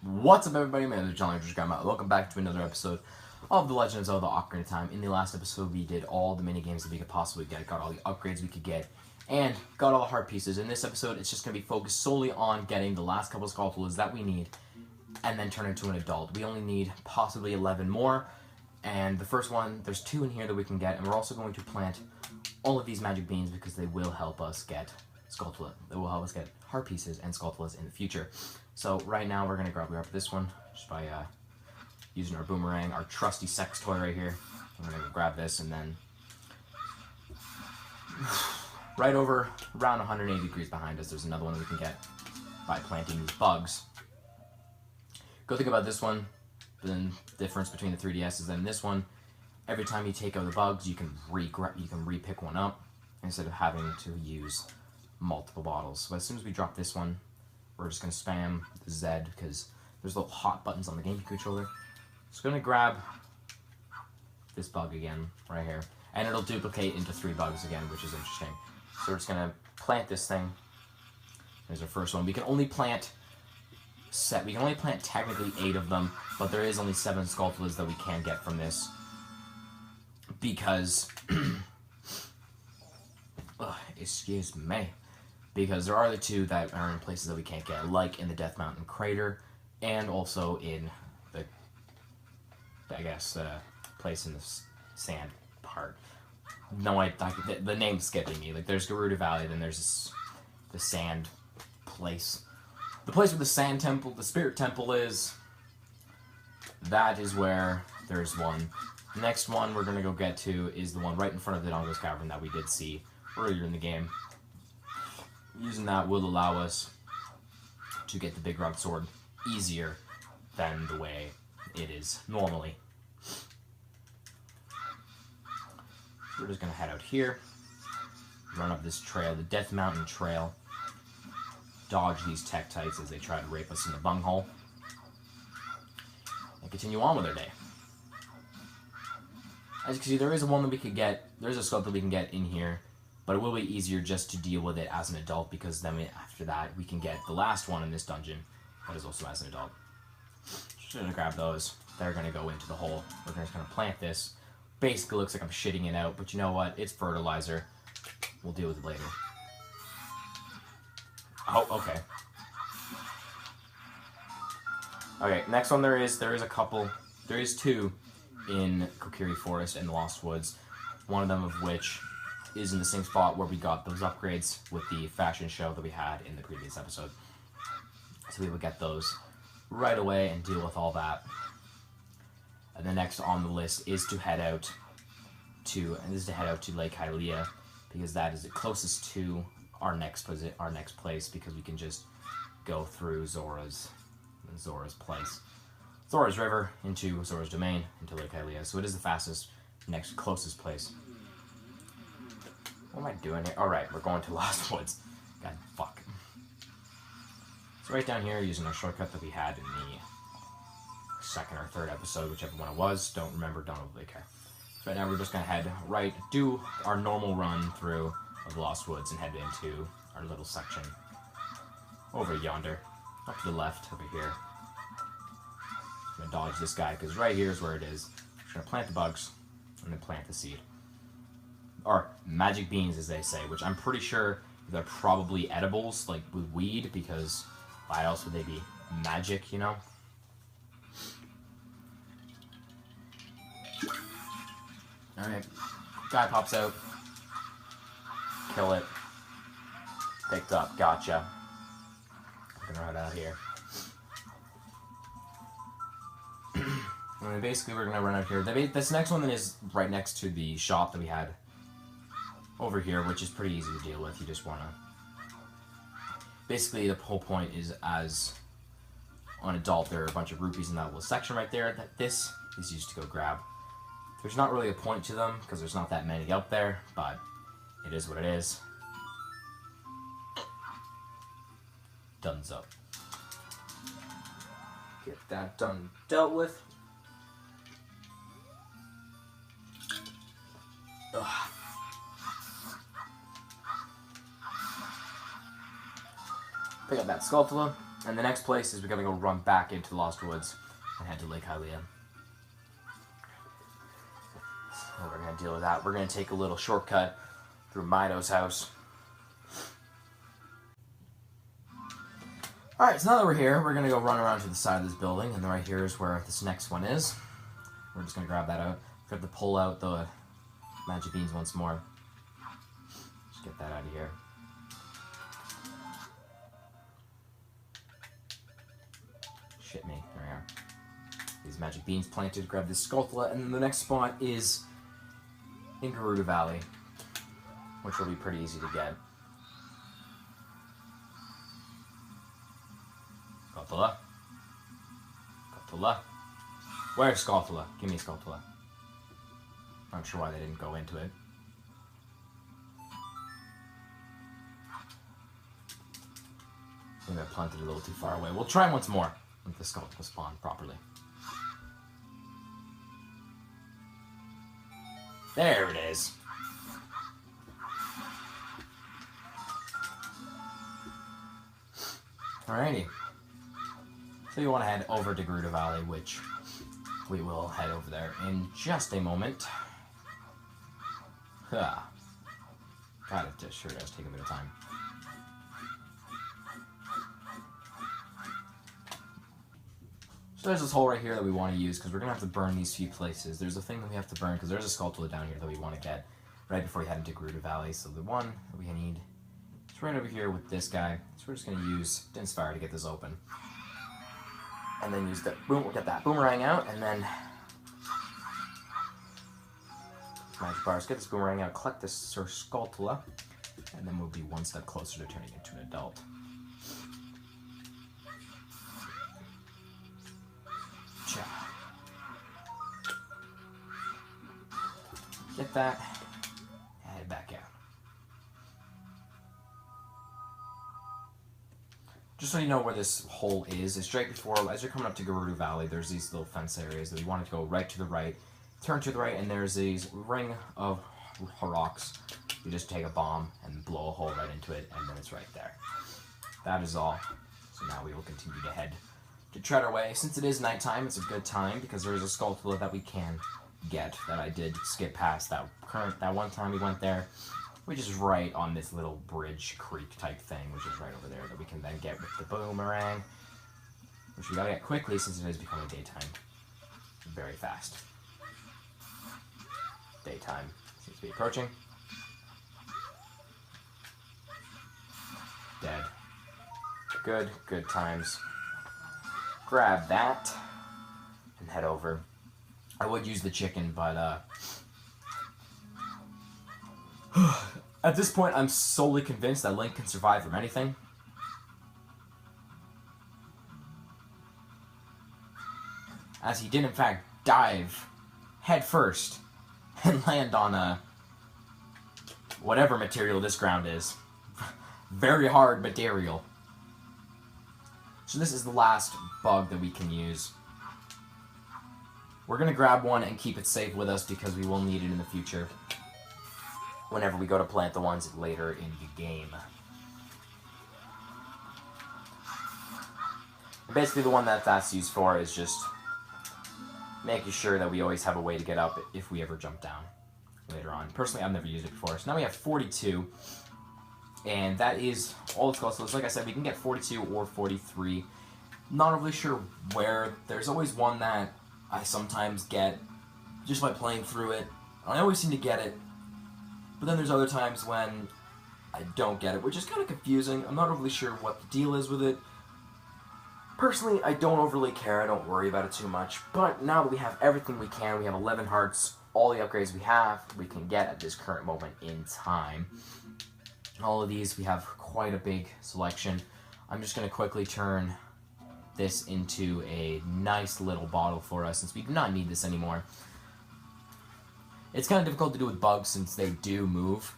What's up, everybody? My name is John. Welcome back to another episode of The Legend of Zelda Ocarina of Time. In the last episode, we did all the mini games that we could possibly get, got all the upgrades we could get, and got all the heart pieces. In this episode, it's just going to be focused solely on getting the last couple of Skulltulas that we need, and then turn into an adult. We only need possibly 11 more, and the first one, there's 2 in here that we can get, and we're also going to plant all of these magic beans because they will help us get Skulltula. They will help us get heart pieces and Skulltulas in the future. So right now we're gonna grab this one just by using our boomerang, our trusty sex toy right here. I'm gonna grab this and then right over around 180 degrees behind us, there's another one that we can get by planting these bugs. Go think about this one. The difference between the 3DS is that in this one, every time you take out the bugs, you can re-pick one up instead of having to use multiple bottles. So as soon as we drop this one, we're just going to spam the Z because there's little hot buttons on the game controller. Just going to grab this bug again right here, and it'll duplicate into 3 bugs again, which is interesting. So we're just going to plant this thing. There's our first one. We can only plant technically 8 of them, but there is only 7 Skulltulas that we can get from this because excuse me. Because there are the 2 that are in places that we can't get, like in the Death Mountain Crater, and also in the, place in the sand part. No, the name's skipping me. Like, there's Gerudo Valley, then there's the sand place. The place where the sand temple, the spirit temple is, that is where there's one. The next one we're going to go get to is the one right in front of the Dongo's Cavern that we did see earlier in the game. Using that will allow us to get the Big Rock Sword easier than the way it is normally. We're just going to head out here, run up this trail, the Death Mountain Trail, dodge these Tektites as they try to rape us in the bunghole, and continue on with our day. As you can see, there is one that we could get, there's a sculpt that we can get in here, but it will be easier just to deal with it as an adult because then after that we can get the last one in this dungeon that is also as an adult. Just gonna grab those. They're gonna go into the hole. We're just gonna plant this. Basically looks like I'm shitting it out, but you know what? It's fertilizer. We'll deal with it later. Oh, okay. Okay, next one there is a couple. There is 2 in Kokiri Forest and the Lost Woods. One of them of which is in the same spot where we got those upgrades with the fashion show that we had in the previous episode. So we would get those right away and deal with all that. And the next on the list is to head out to Lake Hylia, because that is the closest to our next place, because we can just go through Zora's place. Zora's River into Zora's Domain into Lake Hylia. So it is the fastest, next closest place. What am I doing here? Alright, we're going to Lost Woods. God, fuck. So right down here, using our shortcut that we had in the 2nd or 3rd episode, whichever one it was. Don't remember, don't really care. So right now we're just going to head right, do our normal run through of the Lost Woods and head into our little section over yonder. Up to the left, over here. I'm going to dodge this guy, because right here is where it is. We're going to plant the bugs, and then plant the seed. Or magic beans, as they say, which I'm pretty sure they're probably edibles, like with weed, because why else would they be magic, you know? Alright, guy pops out. Kill it. Picked up, gotcha. I'm gonna run out of here. And basically we're gonna run out here. This next one is right next to the shop that we had over here, which is pretty easy to deal with. You just want to... Basically, the whole point is, as an adult, there are a bunch of rupees in that little section right there that this is used to go grab. There's not really a point to them, because there's not that many out there, but it is what it is. Done's up. Get that done, dealt with. Ugh. Pick up that Skulltula. And the next place is we're going to go run back into the Lost Woods and head to Lake Hylia. So we're going to deal with that. We're going to take a little shortcut through Mido's house. Alright, so now that we're here, we're going to go run around to the side of this building, and right here is where this next one is. We're just going to grab that out. We have to pull out the magic beans once more. Just get that out of here. Shit me. There we are. These magic beans planted, grab this Skulltula, and then the next spot is in Gerudo Valley, which will be pretty easy to get. Skulltula. Skulltula. Where's Skulltula? Give me Skulltula. Not sure why they didn't go into it. Maybe I planted a little too far away. We'll try once more if the Skulltula spawn properly. There it is. Alrighty. So you want to head over to Gerudo Valley, which we will head over there in just a moment. God, it just sure does take a bit of time. So there's this hole right here that we want to use because we're going to have to burn these few places. There's a thing that we have to burn because there's a Skulltula down here that we want to get right before we head into Gerudo Valley. So the one that we need is right over here with this guy. So we're just going to use Dinspire to get this open. And then use the boom. We'll get that boomerang out, and then magic bars. Get this boomerang out. Collect this Sir Skulltula, and then we'll be one step closer to turning into an adult. Get that, and head back out. Just so you know where this hole is, it's right before, as you're coming up to Gerudo Valley, there's these little fence areas that we want to go right to the right, turn to the right, and there's these ring of rocks. You just take a bomb and blow a hole right into it, and then it's right there. That is all. So now we will continue to head to tread our way. Since it is nighttime, it's a good time because there is a Skulltula that we can get that I did skip past that one time we went there, which is right on this little bridge creek type thing, which is right over there that we can then get with the boomerang, which we gotta get quickly since it is becoming daytime very fast. Daytime seems to be approaching. Dead. Good times. Grab that and head over. I would use the chicken, but at this point I'm solely convinced that Link can survive from anything. As he did in fact dive head first and land on whatever material this ground is. Very hard material. So this is the last bug that we can use. We're going to grab one and keep it safe with us because we will need it in the future whenever we go to plant the ones later in the game. Basically the one that's used for is just making sure that we always have a way to get up if we ever jump down later on. Personally, I've never used it before. So now we have 42, and that is all it's called. So like I said, we can get 42 or 43. Not really sure where. There's always one that I sometimes get just by playing through it. I always seem to get it, but then there's other times when I don't get it, which is kind of confusing. I'm not overly sure what the deal is with it. Personally, I don't overly care. I don't worry about it too much. But now that we have everything we can, we have 11 hearts, all the upgrades we can get at this current moment in time. All of these, we have quite a big selection. I'm just going to quickly turn this into a nice little bottle for us since we do not need this anymore. It's kind of difficult to do with bugs since they do move,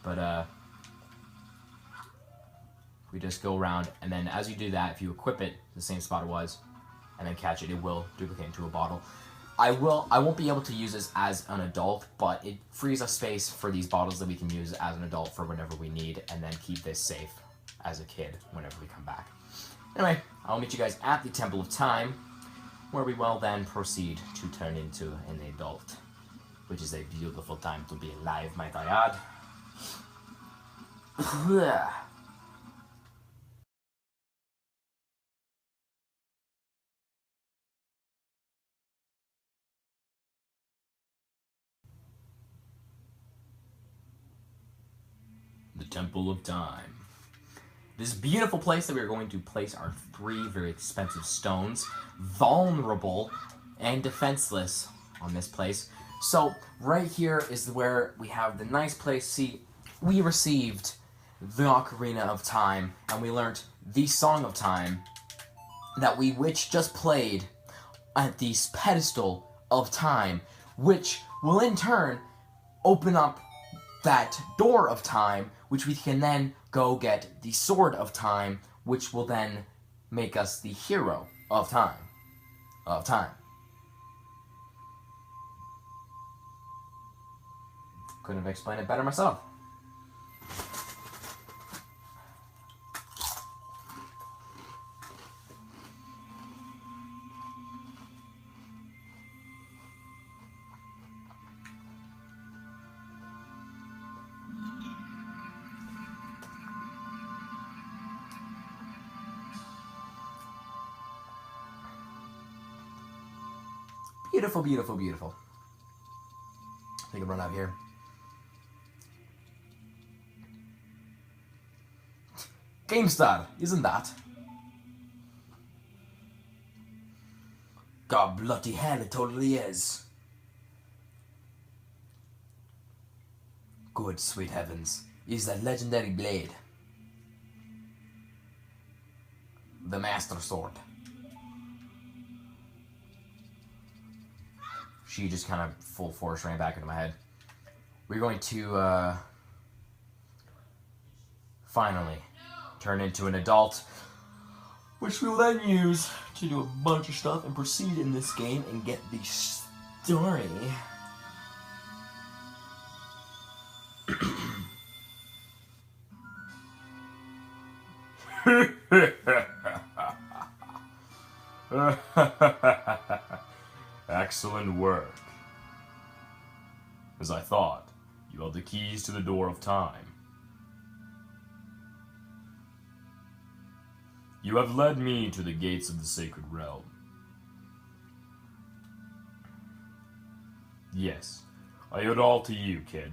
but we just go around, and then as you do that, if you equip it the same spot it was and then catch it, it will duplicate into a bottle. I won't be able to use this as an adult, but it frees up space for these bottles that we can use as an adult for whenever we need, and then keep this safe as a kid whenever we come back. Anyway, I'll meet you guys at the Temple of Time, where we will then proceed to turn into an adult, which is a beautiful time to be alive, might I add. The Temple of Time. This beautiful place that we are going to place our 3 very expensive stones, vulnerable and defenseless on this place. So right here is where we have the nice place. See, we received the Ocarina of Time, and we learnt the Song of Time that which just played at the pedestal of time, which will in turn open up that door of time, which we can then go get the Sword of Time, which will then make us the hero of time. Couldn't have explained it better myself. Beautiful, beautiful, beautiful. I think I'll run out here. GameStar, isn't that? God bloody hell, it totally is. Good sweet heavens, is that legendary blade. The Master Sword. She just kind of full force ran back into my head. We're going to finally turn into an adult, which we will then use to do a bunch of stuff and proceed in this game and get the story. Excellent work. As I thought, you held the keys to the door of time. You have led me to the gates of the sacred realm. Yes, I owe it all to you, kid.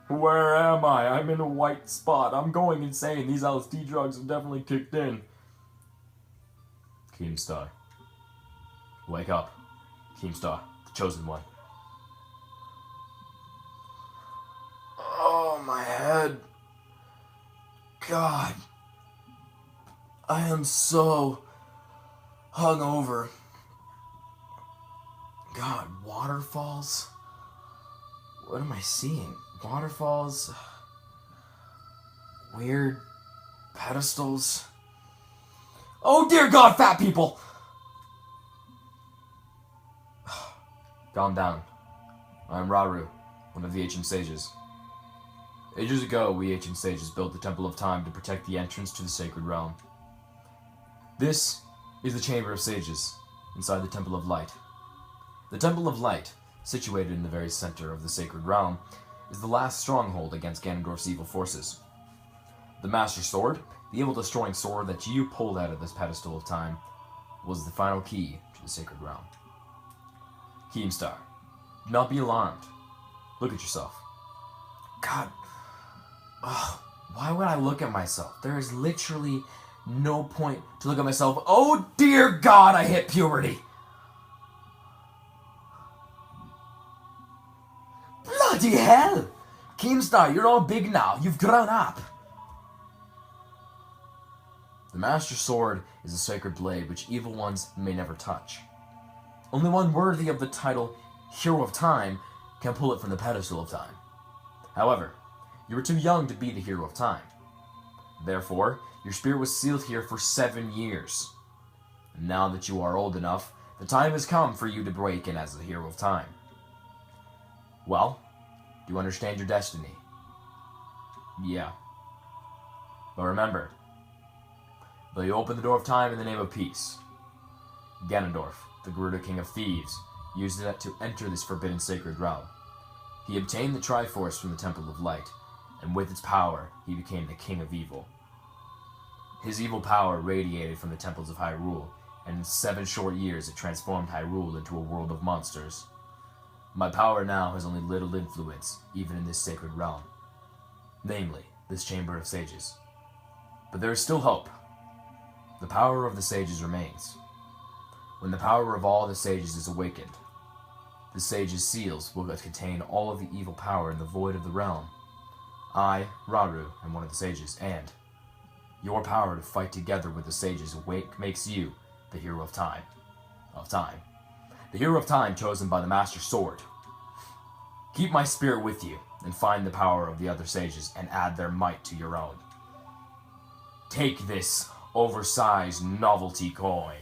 Where am I? I'm in a white spot. I'm going insane. These LSD drugs have definitely kicked in. Keemstar. Wake up. Keemstar, the chosen one. Oh, my head. God. I am so hungover. God, waterfalls? What am I seeing? Waterfalls, weird pedestals. Oh dear God, fat people! Calm down. I'm Raru, one of the ancient sages. Ages ago, we ancient sages built the Temple of Time to protect the entrance to the sacred realm. This is the Chamber of Sages, inside the Temple of Light. The Temple of Light, situated in the very center of the sacred realm, is the last stronghold against Ganondorf's evil forces. The Master Sword, the evil-destroying sword that you pulled out of this pedestal of time, was the final key to the sacred realm. Keemstar, do not be alarmed. Look at yourself. God, why would I look at myself? There is literally no point to look at myself. Oh dear God, I hit puberty! Bloody hell! Keemstar, you're all big now. You've grown up. The Master Sword is a sacred blade which evil ones may never touch. Only one worthy of the title Hero of Time can pull it from the pedestal of time. However, you were too young to be the Hero of Time. Therefore, your spirit was sealed here for 7 years. And now that you are old enough, the time has come for you to break in as the Hero of Time. Well, do you understand your destiny? Yeah. But remember, though you open the door of time in the name of peace, Ganondorf, the Gerudo King of Thieves, used it to enter this forbidden sacred realm. He obtained the Triforce from the Temple of Light, and with its power, he became the King of Evil. His evil power radiated from the temples of Hyrule, and in 7 short years it transformed Hyrule into a world of monsters. My power now has only little influence, even in this sacred realm. Namely, this Chamber of Sages. But there is still hope. The power of the sages remains. When the power of all the sages is awakened, the sages' seals will contain all of the evil power in the void of the realm. I, Rauru, am one of the sages, and your power to fight together with the sages makes you the hero of time. The hero of time chosen by the Master Sword. Keep my spirit with you, and find the power of the other sages, and add their might to your own. Take this oversized novelty coin.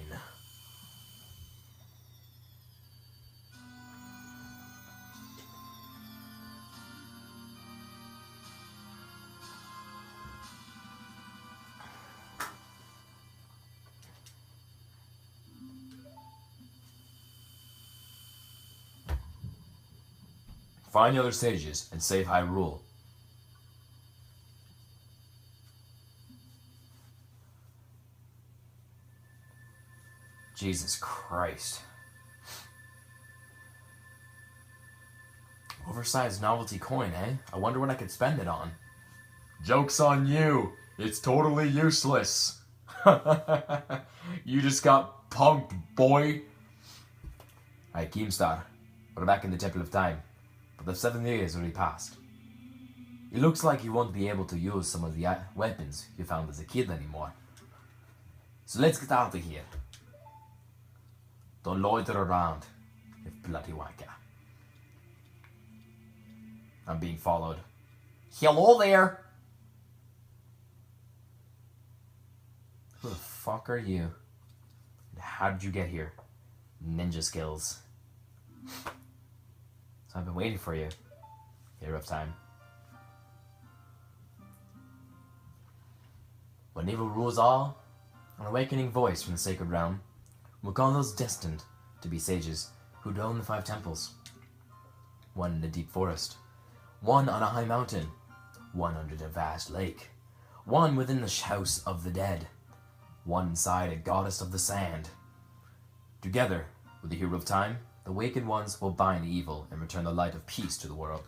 Find the other sages and save Hyrule. Jesus Christ. Oversized novelty coin, eh? I wonder what I could spend it on. Joke's on you. It's totally useless. You just got punked, boy. Alright, Keemstar. We're back in the Temple of Time. But the 7 years already passed. It looks like you won't be able to use some of the weapons you found as a kid anymore. So let's get out of here. Don't loiter around, you bloody wanker. I'm being followed. Hello there! Who the fuck are you? How did you get here? Ninja skills. So I've been waiting for you. Hero of Time. When evil rules all, an awakening voice from the sacred realm will call those destined to be sages who dwell in the 5 temples. One in a deep forest, one on a high mountain, one under a vast lake, one within the house of the dead, one inside a goddess of the sand. Together with the Hero of Time, the awakened ones will bind evil and return the light of peace to the world.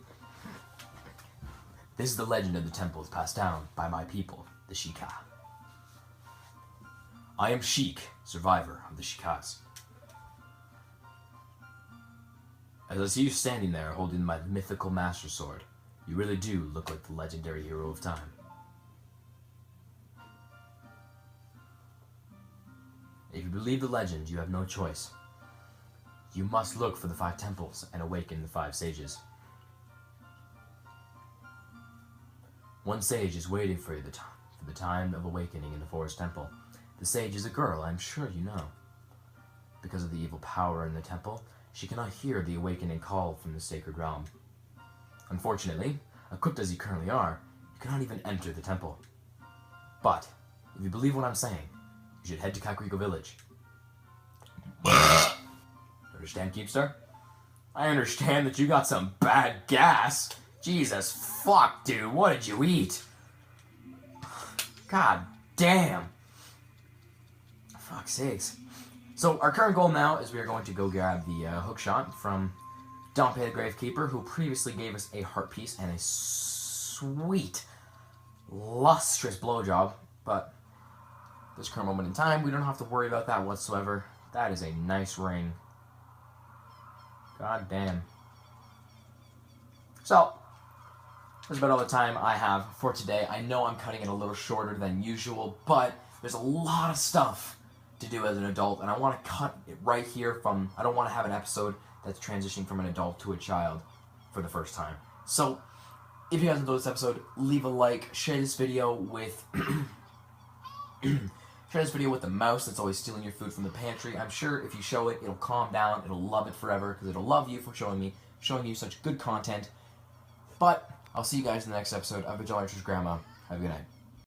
This is the legend of the temples passed down by my people, the Sheikah. I am Sheik, survivor of the Sheikahs. As I see you standing there holding my mythical Master Sword, you really do look like the legendary Hero of Time. If you believe the legend, you have no choice. You must look for the 5 temples and awaken the 5 sages. One sage is waiting for you for the time of awakening in the forest temple. The sage is a girl, I'm sure you know. Because of the evil power in the temple, she cannot hear the awakening call from the sacred realm. Unfortunately, equipped as you currently are, you cannot even enter the temple. But, if you believe what I'm saying, you should head to Kakariko Village. Understand, Keepstar? I understand that you got some bad gas. Jesus fuck, dude, what did you eat? God damn. Fuck's sakes. So our current goal now is we are going to go grab the hookshot from Dompe the Gravekeeper, who previously gave us a heart piece and a sweet, lustrous blowjob. But this current moment in time, we don't have to worry about that whatsoever. That is a nice ring. God damn. So, that's about all the time I have for today. I know I'm cutting it a little shorter than usual, but there's a lot of stuff to do as an adult, and I want to cut it right here from, I don't want to have an episode that's transitioning from an adult to a child for the first time. So, if you guys enjoyed this episode, leave a like, share this video with share this video with the mouse that's always stealing your food from the pantry. I'm sure if you show it, it'll calm down, it'll love it forever, because it'll love you for showing you such good content. But I'll see you guys in the next episode of The Jolly Rancher's Grandma. Have a good night.